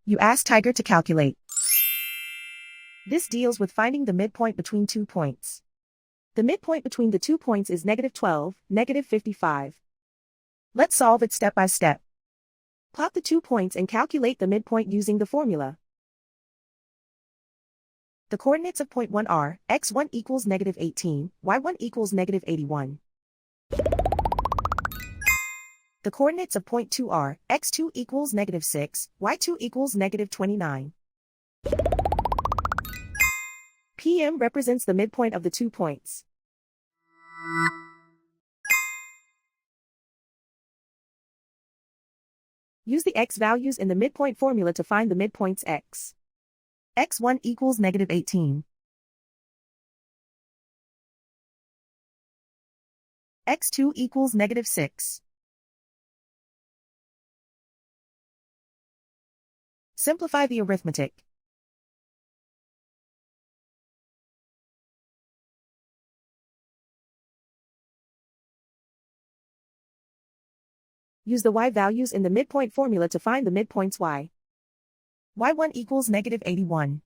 You ask Tiger to calculate. This deals with finding the midpoint between 2 points. The midpoint between the 2 points is -12, -55. Let's solve it step by step. Plot the 2 points and calculate the midpoint using the formula. The coordinates of point 1 are, x1 equals -18, y1 equals -81. The coordinates of point 2 are, x2 equals -6, y2 equals -29. PM represents the midpoint of the 2 points. Use the x values in the midpoint formula to find the midpoints x. x1 equals -18. x2 equals -6. Simplify the arithmetic. Use the y values in the midpoint formula to find the midpoints y. y1 equals -81.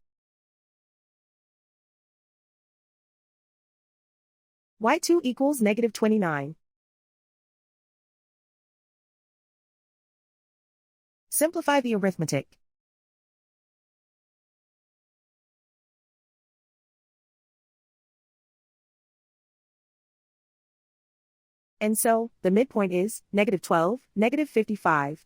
y2 equals -29. Simplify the arithmetic. And so, the midpoint is -12, -55.